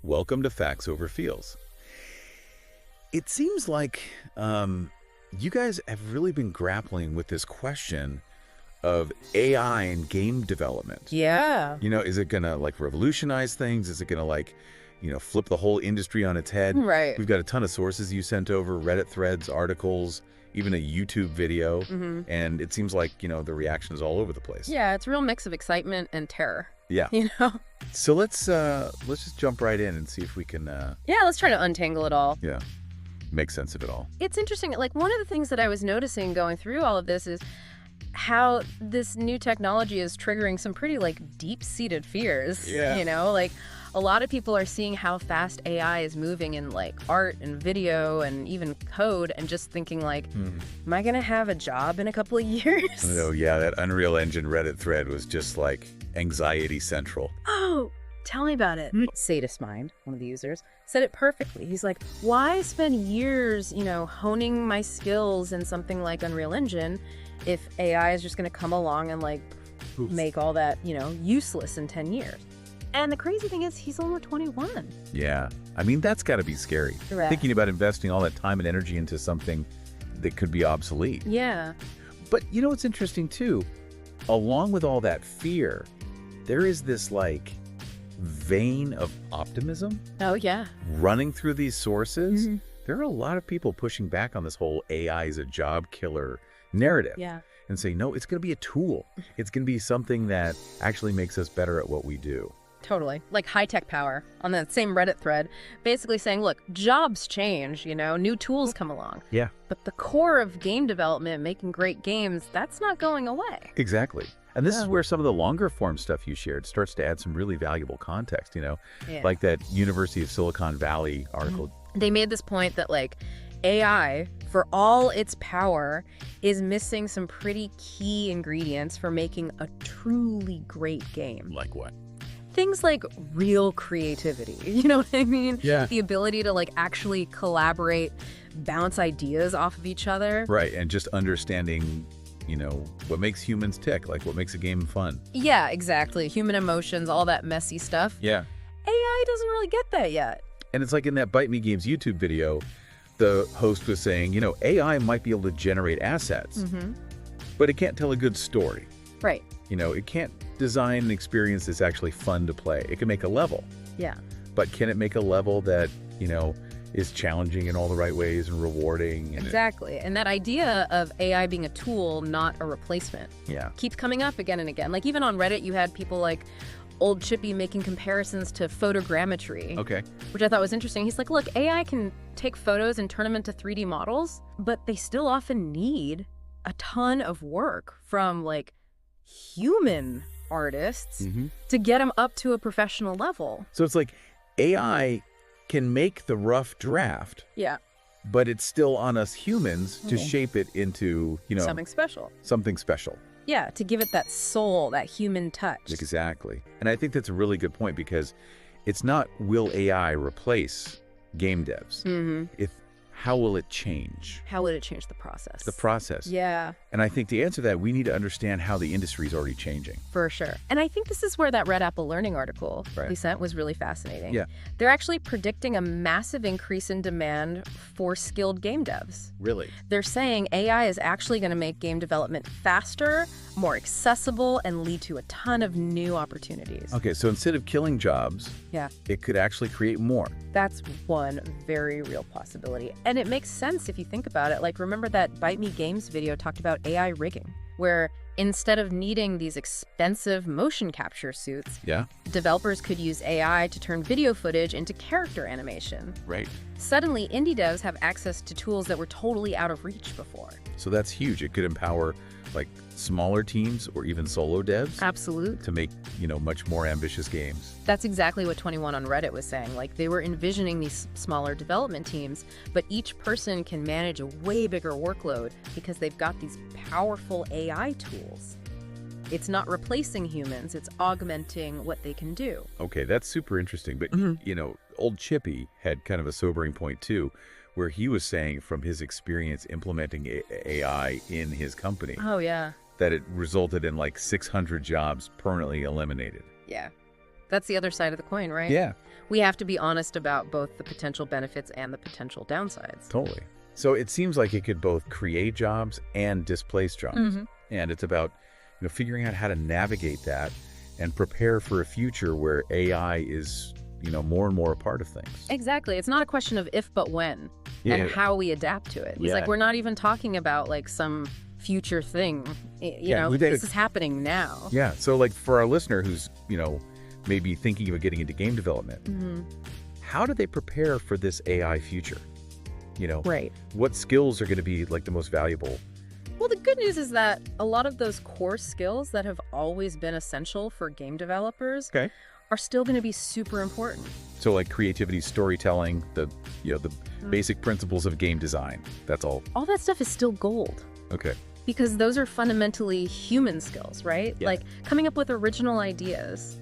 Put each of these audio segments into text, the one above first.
Welcome to Facts Over Feels. It seems like you guys have really been grappling with this question of AI and game development. Yeah. Is it gonna revolutionize things? Is it gonna flip the whole industry on its head? Right. We've got a ton of sources you sent over, Reddit threads, articles, even a YouTube video, and it seems like, the reaction is all over the place. Yeah, it's a real mix of excitement and terror. Yeah. So let's just jump right in and see if we can Yeah, let's try to untangle it all. make sense of it all. It's interesting. Like, one of the things that I was noticing going through all of this is how this new technology is triggering some pretty, deep-seated fears. Yeah. A lot of people are seeing how fast AI is moving in, art and video and even code, and just thinking, am I going to have a job in a couple of years? Oh, yeah, that Unreal Engine Reddit thread was just, anxiety central. Oh, tell me about it. Sadist Mind, one of the users, said it perfectly. He's like, why spend years, honing my skills in something like Unreal Engine if AI is just going to come along and, Oof. make all that, useless in 10 years? And the crazy thing is, he's only 21. Yeah. I mean, that's got to be scary. Correct. Thinking about investing all that time and energy into something that could be obsolete. Yeah. But what's interesting, too? Along with all that fear, there is this, vein of optimism Oh, yeah. running through these sources. Mhm. There are a lot of people pushing back on this whole AI is a job killer narrative. Yeah. And say, no, it's going to be a tool. It's going to be something that actually makes us better at what we do. Totally. Like high-tech power on that same Reddit thread, basically saying, look, jobs change, new tools come along. Yeah. But the core of game development, making great games, that's not going away. Exactly. And this is Yeah. where some of the longer form stuff you shared starts to add some really valuable context, Yeah. like that University of Silicon Valley article. They made this point that, AI, for all its power, is missing some pretty key ingredients for making a truly great game. Like what? Things like real creativity, you know what I mean? Yeah. The ability to, actually collaborate, bounce ideas off of each other. Right. And just understanding, what makes humans tick, what makes a game fun. Yeah, exactly. Human emotions, all that messy stuff. Yeah. AI doesn't really get that yet. And it's like in that Bite Me Games YouTube video, the host was saying, AI might be able to generate assets, but it can't tell a good story. Right. It can't design an experience that's actually fun to play. It can make a level, Yeah. but can it make a level that, is challenging in all the right ways and rewarding? And Exactly. And that idea of AI being a tool, not a replacement, Yeah. keeps coming up again and again. Even on Reddit, you had people like Old Chippy making comparisons to photogrammetry, Okay. which I thought was interesting. He's like, look, AI can take photos and turn them into 3D models, but they still often need a ton of work from human artists to get them up to a professional level. So it's like AI can make the rough draft, Yeah. but it's still on us humans to shape it into, Something special. something special. Yeah, to give it that soul, that human touch. Exactly. And I think that's a really good point, because it's not will AI replace game devs? How will it change How would it change the process? the process? Yeah, And I think to answer that, we need to understand how the industry is already changing. for sure. And I think this is where that Red Apple Learning article Right. we sent was really fascinating. Yeah. They're actually predicting a massive increase in demand for skilled game devs. Really? They're saying AI is actually going to make game development faster, more accessible, and lead to a ton of new opportunities. Okay, so instead of killing jobs, Yeah, it could actually create more. that's one very real possibility. And it makes sense if you think about it. Remember that Bite Me Games video talked about AI rigging, where instead of needing these expensive motion capture suits, Yeah? developers could use AI to turn video footage into character animation. Right. Suddenly, indie devs have access to tools that were totally out of reach before. So that's huge. It could empower smaller teams or even solo devs Absolute. to make, much more ambitious games. That's exactly what 21 on Reddit was saying. They were envisioning these smaller development teams, but each person can manage a way bigger workload because they've got these powerful AI tools. It's not replacing humans, it's augmenting what they can do. Okay, that's super interesting. But, Old Chippy had kind of a sobering point, too, where he was saying from his experience implementing AI in his company Oh, yeah. that it resulted in 600 jobs permanently eliminated. Yeah. That's the other side of the coin, right? Yeah, We have to be honest about both the potential benefits and the potential downsides. totally. So it seems like it could both create jobs and displace jobs. And it's about, figuring out how to navigate that and prepare for a future where AI is, more and more a part of things. Exactly. It's not a question of if but when and how we adapt to it. It's like we're not even talking about like some future thing. This is happening now. Yeah. So like for our listener who's, maybe thinking about getting into game development, how do they prepare for this AI future? Right. What skills are going to be like the most valuable? Well, the good news is that a lot of those core skills that have always been essential for game developers are still going to be super important. So like creativity, storytelling, the basic principles of game design. That's all. All that stuff is still gold. Okay. Because those are fundamentally human skills, right? Yeah. Like coming up with original ideas,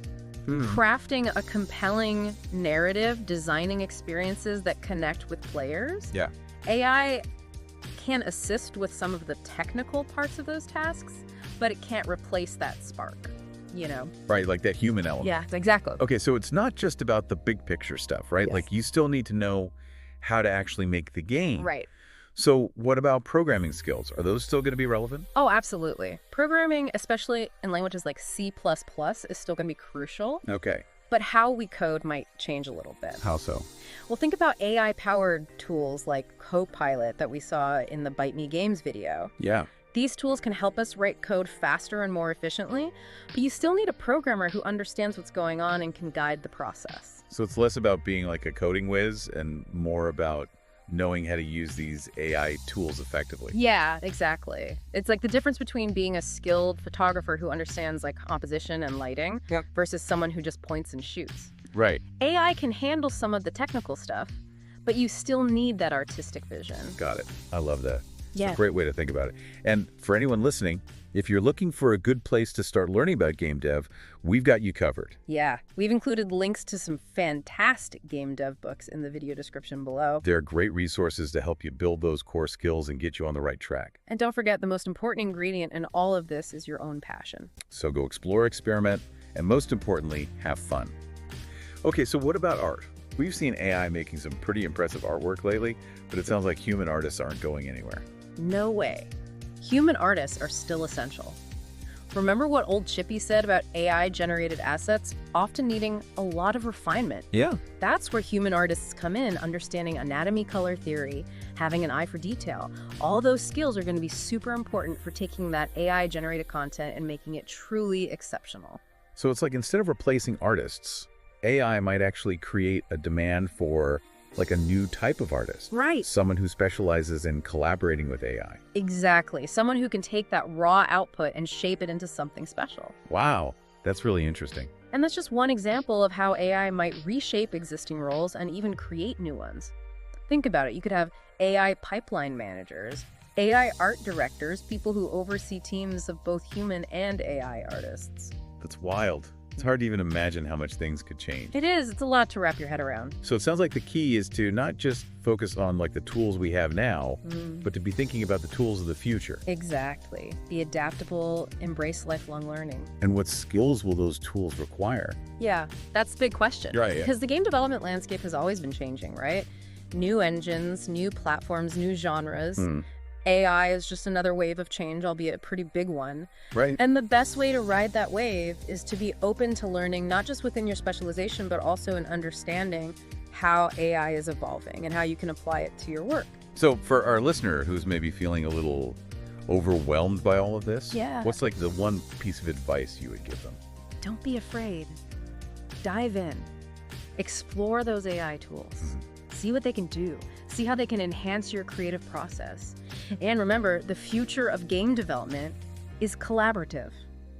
crafting a compelling narrative, designing experiences that connect with players. Yeah. AI can assist with some of the technical parts of those tasks, but it can't replace that spark, Right, like that human element. Yeah, exactly. Okay, so it's not just about the big picture stuff, right? Yes. Like you still need to know how to actually make the game. Right. So what about programming skills? Are those still going to be relevant? Oh, absolutely. Programming, especially in languages like C++, is still going to be crucial. Okay. But how we code might change a little bit. How so? Well, think about AI-powered tools like Copilot that we saw in the Bite Me Games video. Yeah. These tools can help us write code faster and more efficiently, but you still need a programmer who understands what's going on and can guide the process. So it's less about being like a coding whiz and more about knowing how to use these AI tools effectively. Yeah, exactly. It's like the difference between being a skilled photographer who understands like composition and lighting versus someone who just points and shoots. Right. AI can handle some of the technical stuff, but you still need that artistic vision. Got it. I love that. Yeah. It's a great way to think about it. And for anyone listening, if you're looking for a good place to start learning about game dev, we've got you covered. Yeah, we've included links to some fantastic game dev books in the video description below. They're great resources to help you build those core skills and get you on the right track. And don't forget, the most important ingredient in all of this is your own passion. So go explore, experiment, and most importantly, have fun. Okay, so what about art? We've seen AI making some pretty impressive artwork lately, but it sounds like human artists aren't going anywhere. No way. Human artists are still essential. Remember what old Chippy said about AI-generated assets often needing a lot of refinement? Yeah. That's where human artists come in, understanding anatomy, color theory, having an eye for detail. All those skills are going to be super important for taking that AI-generated content and making it truly exceptional. So it's like instead of replacing artists, AI might actually create a demand for like a new type of artist. Right. Someone who specializes in collaborating with AI. Exactly. Someone who can take that raw output and shape it into something special. Wow, that's really interesting. And that's just one example of how AI might reshape existing roles and even create new ones. Think about it. You could have AI pipeline managers, AI art directors, people who oversee teams of both human and AI artists. That's wild. It's hard to even imagine how much things could change. It is. It's a lot to wrap your head around. So it sounds like the key is to not just focus on like the tools we have now, but to be thinking about the tools of the future. Exactly. Be adaptable, embrace lifelong learning. And what skills will those tools require? Yeah, that's the big question. Right, yeah. Because the game development landscape has always been changing, right? New engines, new platforms, new genres. AI is just another wave of change, albeit a pretty big one. Right. And the best way to ride that wave is to be open to learning, not just within your specialization, but also in understanding how AI is evolving and how you can apply it to your work. So for our listener who's maybe feeling a little overwhelmed by all of this, what's like the one piece of advice you would give them? Don't be afraid. Dive in. Explore those AI tools. See what they can do. See how they can enhance your creative process. And remember, the future of game development is collaborative.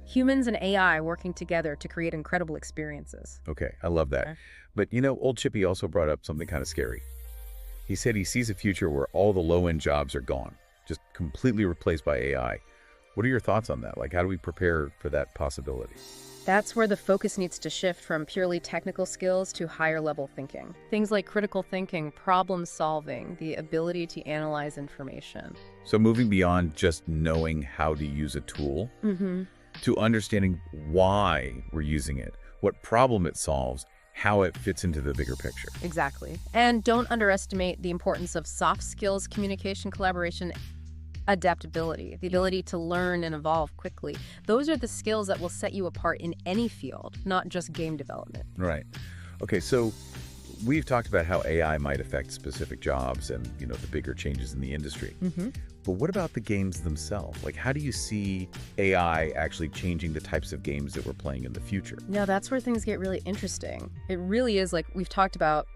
Humans and AI working together to create incredible experiences. Okay, I love that. But old Chippy also brought up something kind of scary. He said he sees a future where all the low-end jobs are gone, just completely replaced by AI. What are your thoughts on that? Like, how do we prepare for that possibility? That's where the focus needs to shift from purely technical skills to higher level thinking. Things like critical thinking, problem solving, the ability to analyze information. So moving beyond just knowing how to use a tool to understanding why we're using it, what problem it solves, how it fits into the bigger picture. Exactly. And don't underestimate the importance of soft skills, communication, collaboration, adaptability, the ability to learn and evolve quickly. Those are the skills that will set you apart in any field, not just game development. Right. Okay, so we've talked about how AI might affect specific jobs and, the bigger changes in the industry. But what about the games themselves? Like, how do you see AI actually changing the types of games that we're playing in the future? Now, that's where things get really interesting. It really is like we've talked about,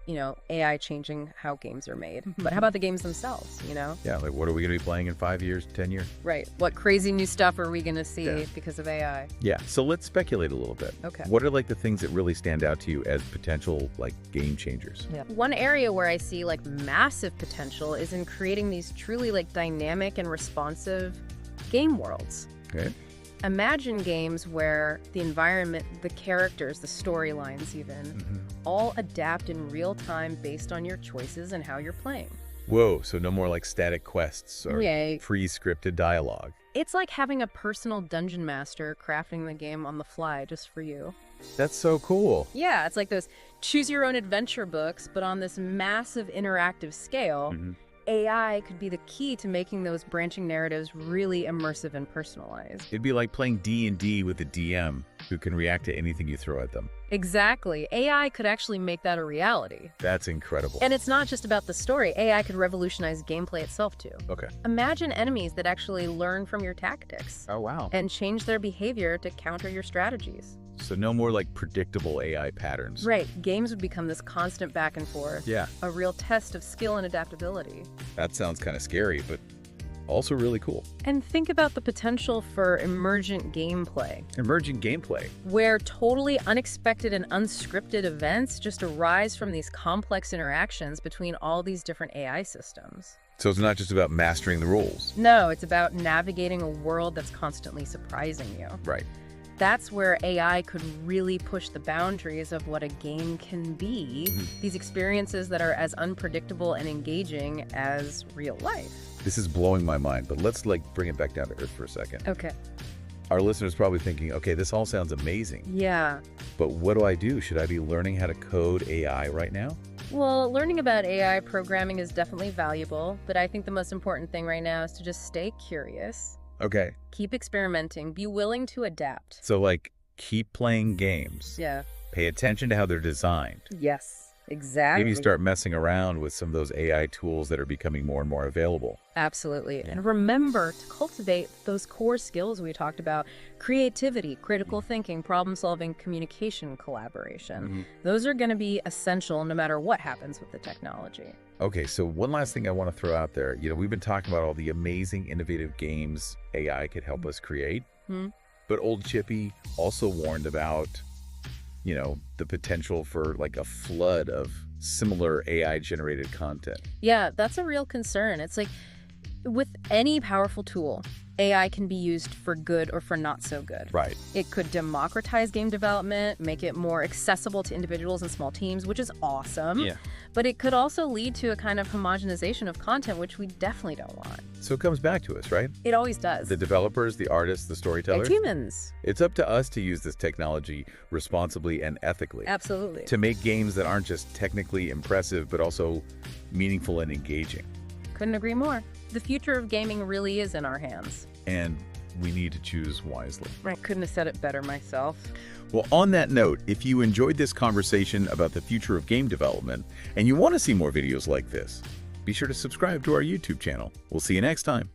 AI changing how games are made. But how about the games themselves, Yeah, like what are we going to be playing in 5 years, 10 years? Right. What crazy new stuff are we going to see because of AI? Yeah, so let's speculate a little bit. Okay. What are the things that really stand out to you as potential game changers? Yeah. One area where I see massive potential is in creating these truly dynamic and responsive game worlds. Okay. Imagine games where the environment, the characters, the storylines even, all adapt in real time based on your choices and how you're playing. Whoa, so no more static quests or Yay. pre-scripted dialogue. It's like having a personal dungeon master crafting the game on the fly just for you. That's so cool. Yeah, it's like those choose your own adventure books, but on this massive interactive scale. AI could be the key to making those branching narratives really immersive and personalized. It'd be like playing D&D with a DM who can react to anything you throw at them. Exactly. AI could actually make that a reality. That's incredible. And it's not just about the story. AI could revolutionize gameplay itself, too. Okay. Imagine enemies that actually learn from your tactics. Oh, wow. And change their behavior to counter your strategies. So no more predictable AI patterns. Right. Games would become this constant back and forth. Yeah. A real test of skill and adaptability. That sounds kind of scary, but also really cool. And think about the potential for emergent gameplay. Emergent gameplay. Where totally unexpected and unscripted events just arise from these complex interactions between all these different AI systems. So it's not just about mastering the rules. No, it's about navigating a world that's constantly surprising you. Right. That's where AI could really push the boundaries of what a game can be. These experiences that are as unpredictable and engaging as real life. This is blowing my mind, but let's bring it back down to earth for a second. Okay. Our listeners probably thinking, okay, this all sounds amazing. Yeah. But what do I do? Should I be learning how to code AI right now? Well, learning about AI programming is definitely valuable, but I think the most important thing right now is to just stay curious. Okay. Keep experimenting. Be willing to adapt. So keep playing games. Yeah. Pay attention to how they're designed. Yes, exactly. Maybe start messing around with some of those AI tools that are becoming more and more available. Absolutely. And remember to cultivate those core skills we talked about: creativity, critical thinking, problem solving, communication, collaboration. Those are going to be essential no matter what happens with the technology. Okay, so one last thing I want to throw out there. We've been talking about all the amazing, innovative games AI could help us create. But Old Chippy also warned about, the potential for a flood of similar AI-generated content. Yeah, that's a real concern. It's like with any powerful tool, AI can be used for good or for not so good. Right. It could democratize game development, make it more accessible to individuals and small teams, which is awesome. Yeah. But it could also lead to a kind of homogenization of content, which we definitely don't want. So it comes back to us, right? It always does. The developers, the artists, the storytellers. And humans. It's up to us to use this technology responsibly and ethically. Absolutely. To make games that aren't just technically impressive, but also meaningful and engaging. Couldn't agree more. The future of gaming really is in our hands. And we need to choose wisely. I couldn't have said it better myself. Well, on that note, if you enjoyed this conversation about the future of game development and you want to see more videos like this, be sure to subscribe to our YouTube channel. We'll see you next time.